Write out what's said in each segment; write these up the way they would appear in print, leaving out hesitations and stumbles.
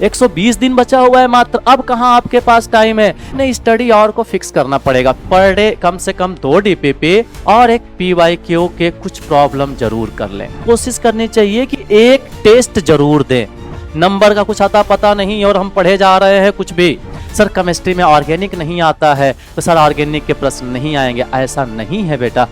120 दिन बचा हुआ है मात्र, अब कहाँ आपके पास टाइम है? नहीं, स्टडी और को फिक्स करना पड़ेगा। पर डे कम से कम 2 डीपीपी और एक पीवाईक्यू के कुछ प्रॉब्लम जरूर कर लें। कोशिश करनी चाहिए कि एक टेस्ट जरूर दें। नंबर का कुछ आता पता नहीं और हम पढ़े जा रहे हैं कुछ भी। सर केमिस्ट्री में ऑर्गेनिक नहीं आता है तो सर ऑर्गेनिक के प्रश्न नहीं आएंगे, ऐसा नहीं है बेटा।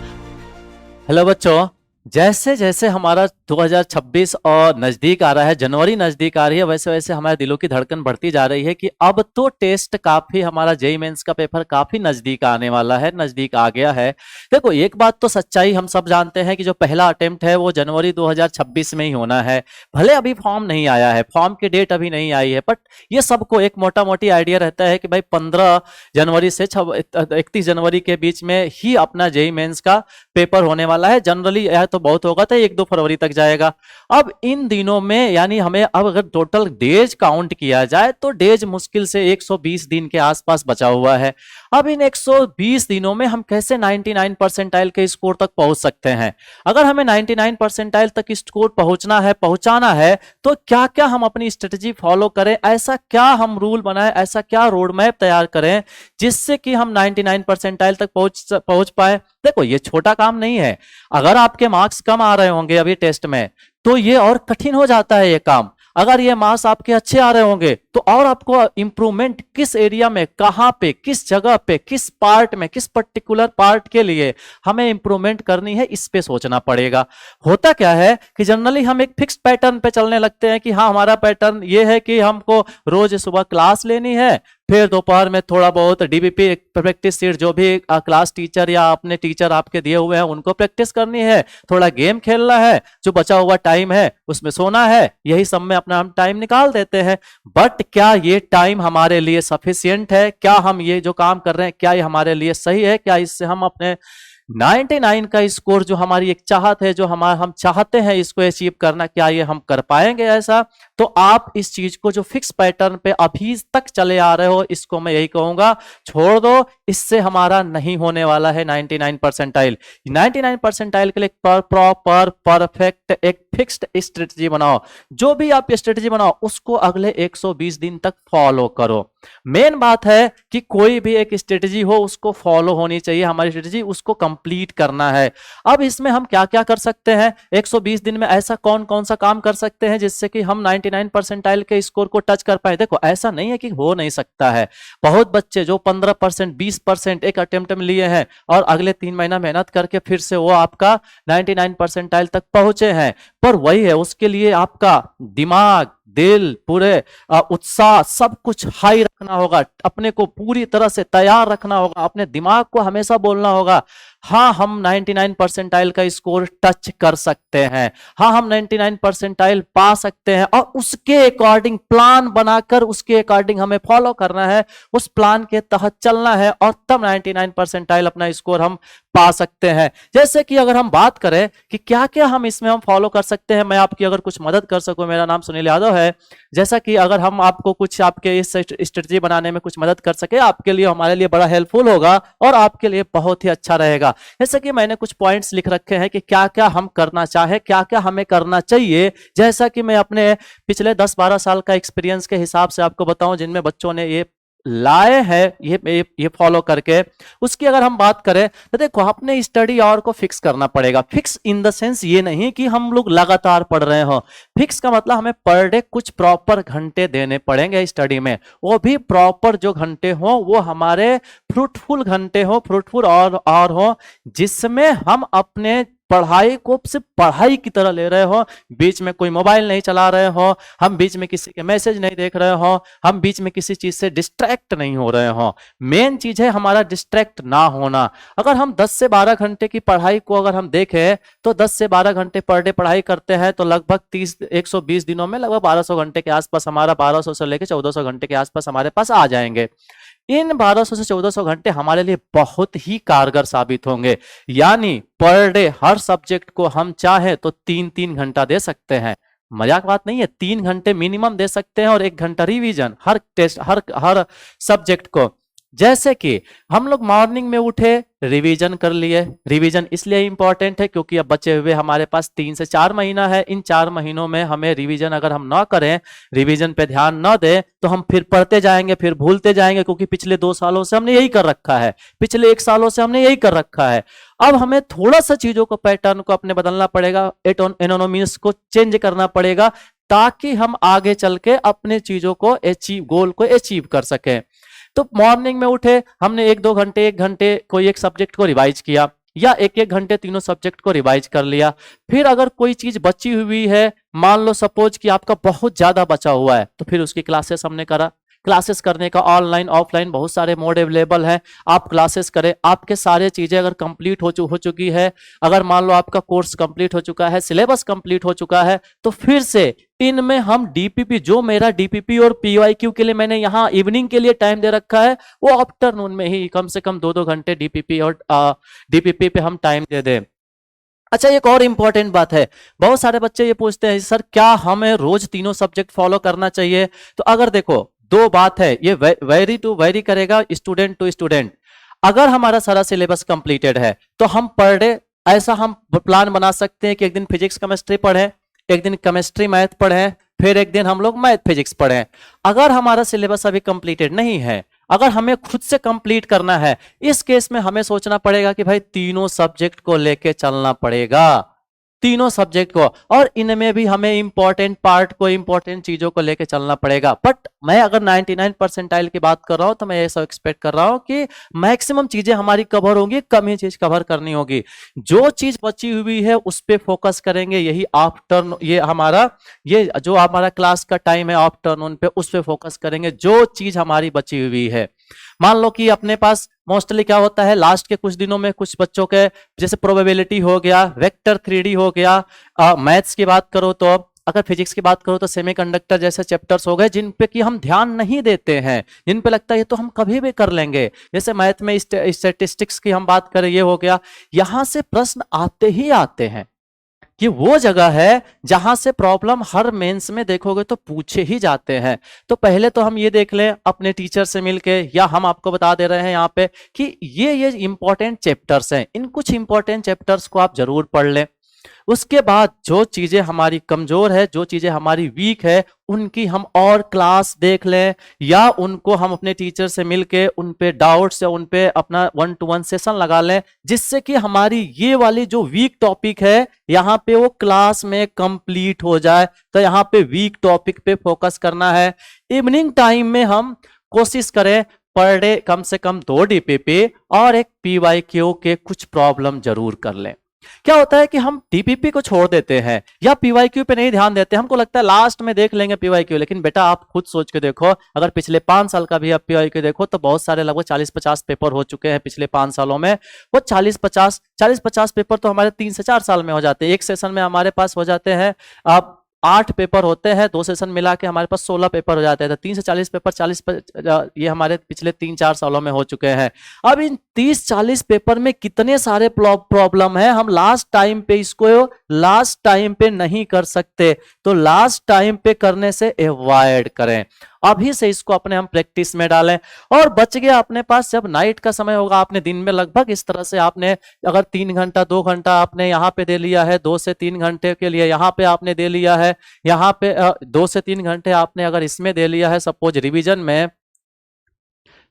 हेलो बच्चों, जैसे जैसे हमारा 2026 और नजदीक आ रहा है, जनवरी नजदीक आ रही है, वैसे वैसे हमारे दिलों की धड़कन बढ़ती जा रही है कि अब तो टेस्ट काफी, हमारा जेईई मेंस का पेपर काफी नजदीक आने वाला है, नजदीक आ गया है। देखो एक बात तो सच्चाई हम सब जानते हैं कि जो पहला अटेम्प्ट है वो जनवरी 2026 में ही होना है। भले अभी फॉर्म नहीं आया है, फॉर्म की डेट अभी नहीं आई है, बट ये सबको एक मोटा मोटी आइडिया रहता है कि भाई 15 जनवरी से 31 जनवरी के बीच में ही अपना जेईई मेंस का पेपर होने वाला है। जनरली यह तो बहुत होगा तो 1-2 फरवरी तक जाएगा। अब इन दिनों में यानी हमें अब अगर टोटल डेज काउंट किया जाए तो डेज मुश्किल से 120 दिन के आसपास बचा हुआ है। अब इन 120 दिनों में हम कैसे 99 परसेंटाइल के स्कोर तक पहुंच सकते हैं? अगर हमें 99 परसेंटाइल तक स्कोर पहुंचाना है तो क्या क्या हम अपनी स्ट्रेटजी फॉलो करें, ऐसा क्या हम रूल बनाएं, ऐसा क्या रोड मैप तैयार करें जिससे कि हम 99 परसेंटाइल तक पहुंच पाए। देखो ये छोटा काम नहीं है। अगर आपके मार्क्स कम आ रहे होंगे अभी टेस्ट में तो ये और कठिन हो जाता है ये काम। अगर ये मार्क्स आपके अच्छे आ रहे होंगे तो और आपको इंप्रूवमेंट किस एरिया में, कहां पे, किस जगह पे, किस पार्ट में, किस पर्टिकुलर पार्ट के लिए हमें इंप्रूवमेंट करनी है, इस पे सोचना पड़ेगा। होता क्या है कि जनरली हम एक फिक्स पैटर्न पे चलने लगते हैं कि हाँ हमारा पैटर्न ये है कि हमको रोज सुबह क्लास लेनी है, फिर दोपहर में थोड़ा बहुत डीबीपी प्रैक्टिस सीट जो भी क्लास टीचर या अपने टीचर आपके दिए हुए हैं उनको प्रैक्टिस करनी है, थोड़ा गेम खेलना है, जो बचा हुआ टाइम है उसमें सोना है, यही सब में अपना हम टाइम निकाल देते हैं। बट क्या ये टाइम हमारे लिए सफिशिएंट है? क्या हम ये जो काम कर रहे हैं क्या ये हमारे लिए सही है? क्या इससे हम अपने 99 का स्कोर जो हमारी एक चाहत है, जो हम चाहते हैं इसको अचीव करना, क्या ये हम कर पाएंगे? ऐसा तो आप इस चीज को जो फिक्स पैटर्न पे अभी तक चले आ रहे हो इसको मैं यही कहूंगा छोड़ दो, इससे हमारा नहीं होने वाला है 99 परसेंटाइल। 99 परसेंटाइल के लिए प्रॉपर परफेक्ट एक फिक्स्ड स्ट्रेटजी बनाओ। जो भी आप स्ट्रेटजी बनाओ उसको अगले 120 दिन तक फॉलो करो। मेन बात है कि कोई भी एक स्ट्रेटजी हो उसको फॉलो होनी चाहिए, हमारी स्ट्रेटजी उसको कंप्लीट करना है। अब इसमें हम क्या क्या कर सकते हैं 120 दिन में, ऐसा कौन कौन सा काम कर सकते हैं जिससे कि हम 99 परसेंटाइल के स्कोर को टच कर पाए? देखो ऐसा नहीं है कि हो नहीं सकता है। बहुत बच्चे जो 15% 20% एक अटेम्प्ट में लिए हैं और अगले 3 महीना मेहनत करके फिर से वो आपका 99 परसेंटाइल तक पहुंचे हैं। पर वही है, उसके लिए आपका दिमाग, दिल, पूरे उत्साह सब कुछ हाई रखना होगा, अपने को पूरी तरह से तैयार रखना होगा, अपने दिमाग को हमेशा बोलना होगा हाँ हम 99 परसेंटाइल का स्कोर टच कर सकते हैं, हाँ हम 99 परसेंटाइल पा सकते हैं, और उसके अकॉर्डिंग प्लान बनाकर उसके अकॉर्डिंग हमें फॉलो करना है, उस प्लान के तहत चलना है और तब 99 परसेंटाइल अपना स्कोर हम पा सकते हैं। जैसे कि अगर हम बात करें कि क्या क्या हम इसमें हम फॉलो कर सकते हैं, मैं आपकी अगर कुछ मदद कर सकूं, मेरा नाम सुनील यादव है। जैसा कि अगर हम आपको कुछ आपके इस स्ट्रेटजी बनाने में कुछ मदद कर सके, आपके लिए हमारे लिए बड़ा हेल्पफुल होगा और आपके लिए बहुत ही अच्छा रहेगा। जैसे कि मैंने कुछ पॉइंट्स लिख रखे हैं कि क्या क्या हम करना चाहे, क्या क्या हमें करना चाहिए। जैसा कि मैं अपने पिछले 10-12 साल का एक्सपीरियंस के हिसाब से आपको बताऊं जिनमें बच्चों ने ये लाए हैं ये फॉलो करके, उसकी अगर हम बात करें तो देखो अपने स्टडी आवर को फिक्स करना पड़ेगा। फिक्स इन द सेंस ये नहीं कि हम लोग लगातार पढ़ रहे हो, फिक्स का मतलब हमें पर डे कुछ प्रॉपर घंटे देने पड़ेंगे स्टडी में, वो भी प्रॉपर जो घंटे हो वो हमारे फ्रूटफुल घंटे हो, फ्रूटफुल और हो जिसमें हम अपने पढ़ाई को सिर्फ पढ़ाई की तरह ले रहे हो, बीच में कोई मोबाइल नहीं चला रहे हो, हम बीच में किसी के मैसेज नहीं देख रहे हो, हम बीच में किसी चीज से डिस्ट्रैक्ट नहीं हो रहे हो। मेन चीज है हमारा डिस्ट्रैक्ट ना होना। अगर हम 10 से 12 घंटे की पढ़ाई को अगर हम देखें तो 10 से 12 घंटे पर डे पढ़ाई करते हैं तो लगभग 120 दिनों में लगभग 1200 घंटे के आसपास, हमारा 1200 से लेकर 1400 घंटे के आसपास हमारे पास आ जाएंगे। इन 1200 से 1400 घंटे हमारे लिए बहुत ही कारगर साबित होंगे। यानी पर डे हर सब्जेक्ट को हम चाहे तो 3-3 घंटा दे सकते हैं, मजाक बात नहीं है, 3 घंटे मिनिमम दे सकते हैं और 1 घंटा रिवीजन हर टेस्ट हर सब्जेक्ट को। जैसे कि हम लोग मॉर्निंग में उठे, रिवीजन कर लिए। रिवीजन इसलिए इंपॉर्टेंट है क्योंकि अब बचे हुए हमारे पास 3 से 4 महीना है। इन 4 महीनों में हमें रिवीजन अगर हम ना करें, रिवीजन पे ध्यान ना दें, तो हम फिर पढ़ते जाएंगे, फिर भूलते जाएंगे, क्योंकि पिछले 2 सालों से हमने यही कर रखा है, पिछले 1 सालों से हमने यही कर रखा है। अब हमें थोड़ा सा चीजों को, पैटर्न को अपने बदलना पड़ेगा, एनोनॉमीज को चेंज करना पड़ेगा, ताकि हम आगे चल के अपने चीजों को अचीव, गोल को अचीव कर सकें। तो मॉर्निंग में उठे, हमने 1-2 घंटे, 1 घंटे कोई एक सब्जेक्ट को रिवाइज किया, या 1-1 घंटे तीनों सब्जेक्ट को रिवाइज कर लिया। फिर अगर कोई चीज बची हुई है, मान लो सपोज कि आपका बहुत ज्यादा बचा हुआ है, तो फिर उसकी क्लासेस हमने करा। क्लासेस करने का ऑनलाइन ऑफलाइन बहुत सारे मोड अवेलेबल है, आप क्लासेस करें। आपके सारे चीजें अगर कंप्लीट हो चुकी है, अगर मान लो आपका कोर्स कंप्लीट हो चुका है, सिलेबस कंप्लीट हो चुका है, तो फिर से इनमें हम डीपीपी, जो मेरा डीपीपी और पीवाईक्यू के लिए मैंने यहाँ इवनिंग के लिए टाइम दे रखा है, वो आफ्टरनून में ही कम से कम 2-2 घंटे डीपीपी और डीपीपी पे हम टाइम दे दें। अच्छा, एक और इंपॉर्टेंट बात है, बहुत सारे बच्चे ये पूछते हैं सर क्या हमें रोज तीनों सब्जेक्ट फॉलो करना चाहिए? तो अगर देखो, दो बात है, ये वेरी टू वेरी करेगा स्टूडेंट टू स्टूडेंट। अगर हमारा सारा सिलेबस कंप्लीटेड है तो हम पर डे ऐसा हम प्लान बना सकते हैं कि एक दिन फिजिक्स केमिस्ट्री पढ़ें, एक दिन केमिस्ट्री मैथ पढ़ें, फिर एक दिन हम लोग मैथ फिजिक्स पढ़ें। अगर हमारा सिलेबस अभी कंप्लीटेड नहीं है, अगर हमें खुद से कंप्लीट करना है, इस केस में हमें सोचना पड़ेगा कि भाई तीनों सब्जेक्ट को लेके चलना पड़ेगा, तीनों सब्जेक्ट को, और इनमें भी हमें इंपॉर्टेंट पार्ट को, इंपॉर्टेंट चीजों को लेके चलना पड़ेगा। बट मैं अगर 99 परसेंटाइल की बात कर रहा हूं, तो मैं ऐसा एक्सपेक्ट कर रहा हूं कि मैक्सिमम चीजें हमारी कवर होंगी, कम ही चीज कवर करनी होगी। जो चीज बची हुई है उस पर फोकस करेंगे, यही आफ्टरनून, ये जो हमारा क्लास का टाइम है आफ्टरनून पे, उस पर फोकस करेंगे, जो चीज हमारी बची हुई है। मान लो कि अपने पास मोस्टली क्या होता है, लास्ट के कुछ दिनों में कुछ बच्चों के जैसे प्रोबेबिलिटी हो गया, वेक्टर 3D हो गया, मैथ्स की बात करो तो, अगर फिजिक्स की बात करो तो सेमीकंडक्टर जैसे चैप्टर्स हो गए, जिन पे कि हम ध्यान नहीं देते हैं, जिन पे लगता है ये तो हम कभी भी कर लेंगे। जैसे मैथ में स्टैटिस्टिक्स की हम बात करें, ये हो गया, यहां से प्रश्न आते ही आते हैं, कि वो जगह है जहां से प्रॉब्लम हर मेंस में देखोगे तो पूछे ही जाते हैं। तो पहले तो हम ये देख लें अपने टीचर से मिलके, या हम आपको बता दे रहे हैं यहाँ पे कि ये इंपॉर्टेंट चैप्टर्स हैं, इन कुछ इंपॉर्टेंट चैप्टर्स को आप जरूर पढ़ लें। उसके बाद जो चीजें हमारी कमजोर है, जो चीजें हमारी वीक है, उनकी हम और क्लास देख लें, या उनको हम अपने टीचर से मिलके उन पे डाउट्स या उन पे अपना 1-to-1 सेशन लगा लें, जिससे कि हमारी ये वाली जो वीक टॉपिक है यहाँ पे वो क्लास में कंप्लीट हो जाए। तो यहाँ पे वीक टॉपिक पे फोकस करना है। इवनिंग टाइम में हम कोशिश करें पर डे कम से कम 2 डीपीपी और एक पीवाईक्यू के कुछ प्रॉब्लम जरूर कर लें। क्या होता है कि हम डीपीपी को छोड़ देते हैं या पीवाईक्यू पे नहीं ध्यान देते, हमको लगता है लास्ट में देख लेंगे पीवाईक्यू, लेकिन बेटा आप खुद सोच के देखो, अगर पिछले 5 साल का भी आप पीवाईक्यू देखो तो बहुत सारे, लगभग 40-50 पेपर हो चुके हैं पिछले 5 सालों में। वो 40-50 पेपर तो हमारे 3 से 4 साल में हो जाते हैं। एक सेशन में हमारे पास हो जाते हैं आप 8 पेपर होते हैं, 2 सेशन मिला के हमारे पास 16 पेपर हो जाते हैं। तो 3 से 40 पेपर, ये हमारे पिछले 3-4 सालों में हो चुके हैं। अब इन 30-40 पेपर में कितने सारे प्रॉब्लम है, हम लास्ट टाइम पे इसको लास्ट टाइम पे नहीं कर सकते, तो लास्ट टाइम पे करने से अवॉइड करें, अभी से इसको अपने हम प्रैक्टिस में डालें। और बच गया अपने पास जब नाइट का समय होगा, आपने दिन में लगभग इस तरह से आपने अगर 3 घंटा 2 घंटा आपने यहाँ पे दे लिया है, 2 से 3 घंटे के लिए यहाँ पे आपने दे लिया है, यहाँ पे 2 से 3 घंटे आपने अगर इसमें दे लिया है, सपोज रिवीजन में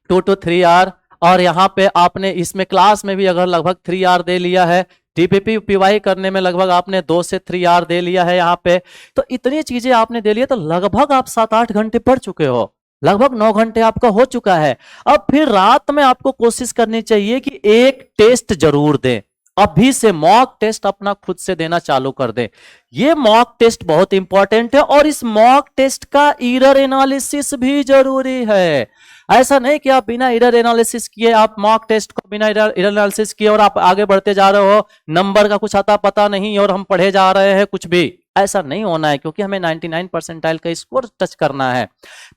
2 to 3 आवर, और यहाँ पे आपने इसमें क्लास में भी अगर लगभग 3 आवर दे लिया है, डीपीपी पीवाई करने में लगभग आपने 2 से 3 आवर दे लिया है यहाँ पे, तो इतनी चीजें आपने दे लिया, तो लगभग आप 7-8 घंटे पढ़ चुके हो, लगभग 9 घंटे आपका हो चुका है। अब फिर रात में आपको कोशिश करनी चाहिए कि एक टेस्ट जरूर दें, अभी से मॉक टेस्ट अपना खुद से देना चालू कर दें। ये मॉक टेस्ट बहुत इंपॉर्टेंट है, और इस मॉक टेस्ट का एरर एनालिसिस भी जरूरी है। ऐसा नहीं कि आप बिना एरर एनालिसिस किए, आप मॉक टेस्ट को बिना एरर एनालिसिस किए और आप आगे बढ़ते जा रहे हो, नंबर का कुछ आता पता नहीं और हम पढ़े जा रहे हैं कुछ भी, ऐसा नहीं होना है, क्योंकि हमें 99 परसेंटाइल का स्कोर टच करना है।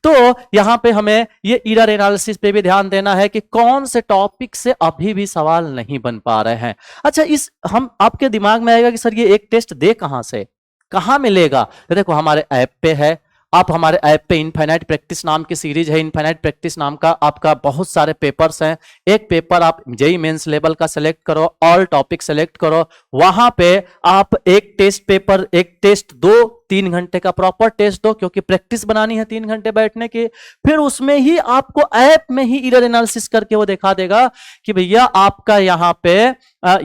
तो यहां पे हमें ये एरर एनालिसिस पे भी ध्यान देना है कि कौन से टॉपिक से अभी भी सवाल नहीं बन पा रहे हैं। अच्छा, इस हम आपके दिमाग में आएगा कि सर ये एक टेस्ट दे कहां से, कहां मिलेगा? तो देखो हमारे ऐप पे है, आप हमारे ऐप पे इनफाइनाइट प्रैक्टिस नाम की सीरीज है, इनफाइनाइट प्रैक्टिस नाम का आपका बहुत सारे पेपर्स हैं। एक पेपर आप जेईई मेंस लेवल का सेलेक्ट करो, ऑल टॉपिक सेलेक्ट करो, वहां पे आप एक टेस्ट पेपर, एक टेस्ट दो, 3 घंटे का प्रॉपर टेस्ट दो, क्योंकि प्रैक्टिस बनानी है 3 घंटे बैठने की। फिर उसमें ही आपको ऐप में ही एरर एनालिसिस करके वो दिखा देगा कि भैया आपका यहाँ पे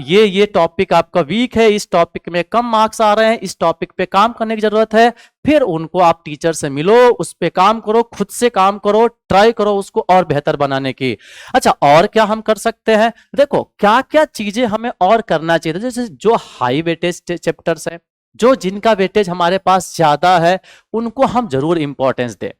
ये टॉपिक आपका वीक है, इस टॉपिक में कम मार्क्स आ रहे हैं, इस टॉपिक पे काम करने की जरूरत है। फिर उनको आप टीचर से मिलो, उस पे काम करो, खुद से काम करो, ट्राई करो उसको और बेहतर बनाने की। अच्छा, और क्या हम कर सकते हैं? देखो क्या क्या चीजें हमें और करना चाहिए। जैसे जो हाई वेटेज चैप्टर्स हैं, जो जिनका वेटेज हमारे पास ज्यादा है, उनको हम जरूर इंपॉर्टेंस दें।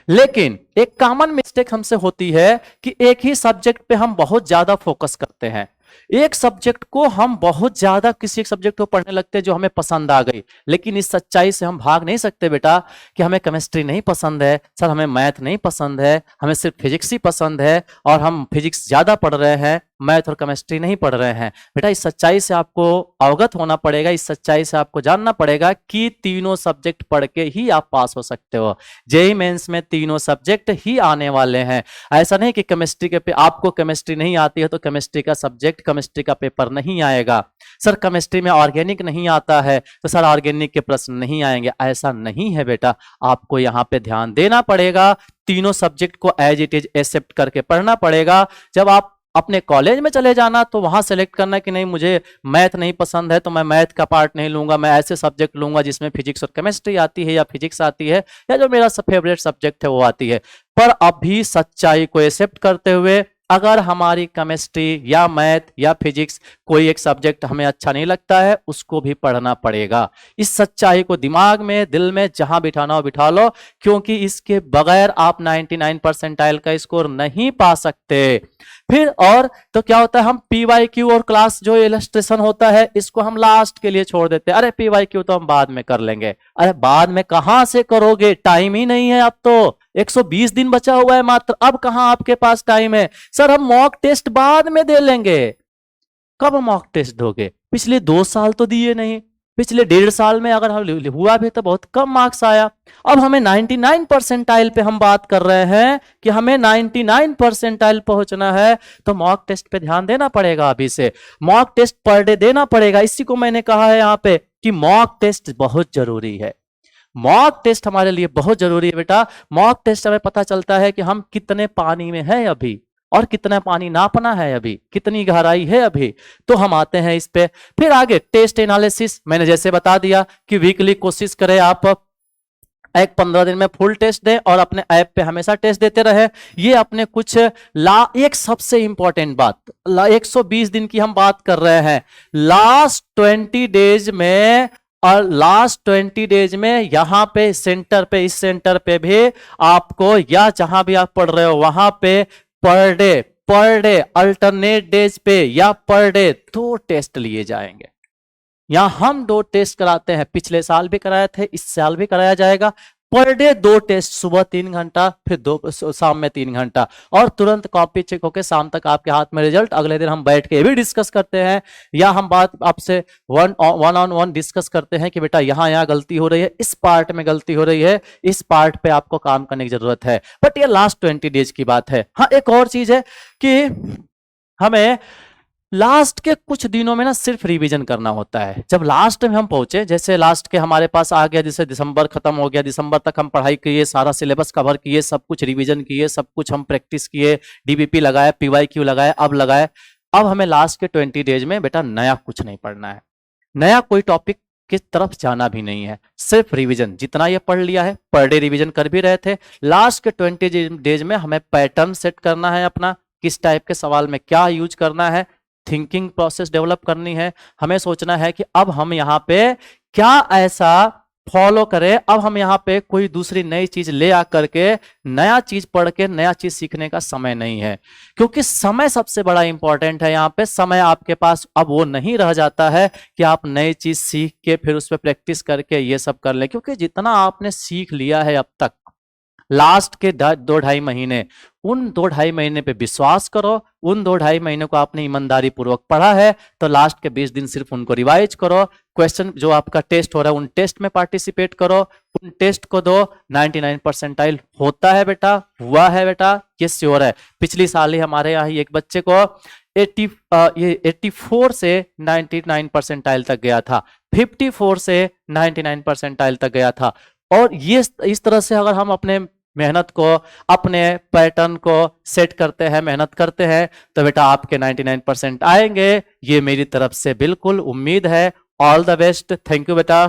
लेकिन एक कॉमन मिस्टेक हमसे होती है कि एक ही सब्जेक्ट पे हम बहुत ज्यादा फोकस करते हैं। एक सब्जेक्ट को हम बहुत ज्यादा, किसी एक सब्जेक्ट को पढ़ने लगते हैं जो हमें पसंद आ गई। लेकिन इस सच्चाई से हम भाग नहीं सकते बेटा कि हमें केमिस्ट्री नहीं पसंद है, सर हमें मैथ नहीं पसंद है, हमें सिर्फ फिजिक्स ही पसंद है और हम फिजिक्स ज्यादा पढ़ रहे हैं, मैथ और केमिस्ट्री नहीं पढ़ रहे हैं। बेटा इस सच्चाई से आपको अवगत होना पड़ेगा, इस सच्चाई से आपको जानना पड़ेगा कि तीनों सब्जेक्ट पढ़ के ही आप पास हो सकते हो। जेईई मेंस में तीनों सब्जेक्ट ही आने वाले हैं। ऐसा नहीं कि केमिस्ट्री के पे आपको केमिस्ट्री नहीं आती है तो केमिस्ट्री का सब्जेक्ट, केमिस्ट्री का पेपर नहीं आएगा। सर केमिस्ट्री में ऑर्गेनिक नहीं आता है तो सर ऑर्गेनिक के प्रश्न नहीं आएंगे, ऐसा नहीं है बेटा। आपको यहाँ पे ध्यान देना पड़ेगा, तीनों सब्जेक्ट को एज इट इज एक्सेप्ट करके पढ़ना पड़ेगा। जब आप अपने कॉलेज में चले जाना तो वहां सेलेक्ट करना कि नहीं मुझे मैथ नहीं पसंद है तो मैं मैथ का पार्ट नहीं लूंगा, मैं ऐसे सब्जेक्ट लूंगा जिसमें फिजिक्स और केमिस्ट्री आती है या फिजिक्स आती है या जो मेरा फेवरेट सब्जेक्ट है वो आती है। पर अभी सच्चाई को एक्सेप्ट करते हुए अगर हमारी केमिस्ट्री या मैथ या फिजिक्स कोई एक सब्जेक्ट हमें अच्छा नहीं लगता है, उसको भी पढ़ना पड़ेगा। इस सच्चाई को दिमाग में, दिल में जहां बिठाना हो बिठा लो, क्योंकि इसके बगैर आप 99 परसेंटाइल का स्कोर नहीं पा सकते। फिर और तो क्या होता है, हम पीवाईक्यू और क्लास जो इलस्ट्रेशन होता है इसको हम लास्ट के लिए छोड़ देते हैं। अरे पीवाईक्यू तो हम बाद में कर लेंगे। अरे बाद में कहां से करोगे, टाइम ही नहीं है। अब तो 120 दिन बचा हुआ है मात्र, अब कहां आपके पास टाइम है? सर हम मॉक टेस्ट बाद में दे लेंगे। कब मॉक टेस्ट दोगे? पिछले 2 साल तो दिए नहीं, पिछले 1.5 साल में अगर हम हुआ भी तो बहुत कम मार्क्स आया। अब हमें 99 परसेंटाइल पे हम बात कर रहे हैं कि हमें 99 परसेंटाइल पहुंचना है, तो मॉक टेस्ट पे ध्यान देना पड़ेगा। अभी से मॉक टेस्ट पर डे देना पड़ेगा। इसी को मैंने कहा है यहाँ पे कि मॉक टेस्ट बहुत जरूरी है। मॉक टेस्ट हमारे लिए बहुत जरूरी है बेटा। मॉक टेस्ट हमें पता चलता है कि हम कितने पानी में हैं अभी और कितना पानी नापना है अभी, कितनी गहराई है अभी। तो हम आते हैं इस पे। फिर आगे टेस्ट एनालिसिस, मैंने जैसे बता दिया कि वीकली कोशिश करें आप एक 15 दिन में फुल टेस्ट दें और अपने ऐप पे हमेशा टेस्ट देते रहे। ये अपने कुछ एक सबसे इंपॉर्टेंट बात, 120 दिन की हम बात कर रहे हैं, लास्ट 20 डेज में, और लास्ट 20 डेज में यहां पे सेंटर पे, इस सेंटर पे भी आपको या जहां भी आप पढ़ रहे हो वहां पे पर डे अल्टरनेट डेज पे या पर डे 2 टेस्ट लिए जाएंगे। यहां हम 2 टेस्ट कराते हैं, पिछले साल भी कराए थे, इस साल भी कराया जाएगा। पर डे 2 टेस्ट, सुबह 3 घंटा, फिर शाम में 3 घंटा, और तुरंत कॉपी चेक होके शाम तक आपके हाथ में रिजल्ट। अगले दिन हम बैठ के भी डिस्कस करते हैं या हम बात आपसे वन ऑन वन डिस्कस करते हैं कि बेटा यहाँ गलती हो रही है, इस पार्ट में गलती हो रही है, इस पार्ट पे आपको काम करने की जरूरत है। बट ये लास्ट 20 डेज की बात है। हाँ, एक और चीज है कि हमें लास्ट के कुछ दिनों में ना सिर्फ रिवीजन करना होता है। जब लास्ट में हम पहुंचे, जैसे लास्ट के हमारे पास आ गया, जैसे दिसंबर खत्म हो गया, दिसंबर तक हम पढ़ाई किए, सारा सिलेबस कवर किए, सब कुछ रिवीजन किए, सब कुछ हम प्रैक्टिस किए, डीबीपी लगाए, पीवाईक्यू लगाए, अब हमें लास्ट के 20 डेज में बेटा नया कुछ नहीं पढ़ना है, नया कोई टॉपिक की तरफ जाना भी नहीं है, सिर्फ रिवीजन। जितना ये पढ़ लिया है, पर डे रिवीजन कर भी रहे थे, लास्ट के 20 डेज में हमें पैटर्न सेट करना है अपना, किस टाइप के सवाल में क्या यूज करना है, थिंकिंग प्रोसेस डेवलप करनी है। हमें सोचना है कि अब हम यहाँ पे क्या ऐसा फॉलो करें, अब हम यहाँ पे कोई दूसरी नई चीज ले आकर के नया चीज पढ़ के नया चीज सीखने का समय नहीं है, क्योंकि समय सबसे बड़ा इंपॉर्टेंट है। यहाँ पे समय आपके पास अब वो नहीं रह जाता है कि आप नई चीज सीख के फिर उस पर प्रैक्टिस करके ये सब कर ले, क्योंकि जितना आपने सीख लिया है अब तक, लास्ट के 2-2.5 महीने, उन 2-2.5 महीने पे विश्वास करो। उन 2-2.5 महीने को आपने ईमानदारी पूर्वक पढ़ा है तो लास्ट के 20 दिन सिर्फ उनको रिवाइज करो। क्वेश्चन जो आपका टेस्ट हो रहा है उन टेस्ट में पार्टिसिपेट करो, उन टेस्ट को दो। 99 परसेंटाइल होता है बेटा, हुआ है बेटा, ये श्योर है। पिछली साल ही हमारे यहाँ ही एक बच्चे को 84 से 99 परसेंटाइल तक गया था, 54 से 99 परसेंटाइल तक गया था। और ये इस तरह से अगर हम अपने मेहनत को, अपने पैटर्न को सेट करते हैं, मेहनत करते हैं, तो बेटा आपके 99% आएंगे, ये मेरी तरफ से बिल्कुल उम्मीद है। All the best, thank you बेटा।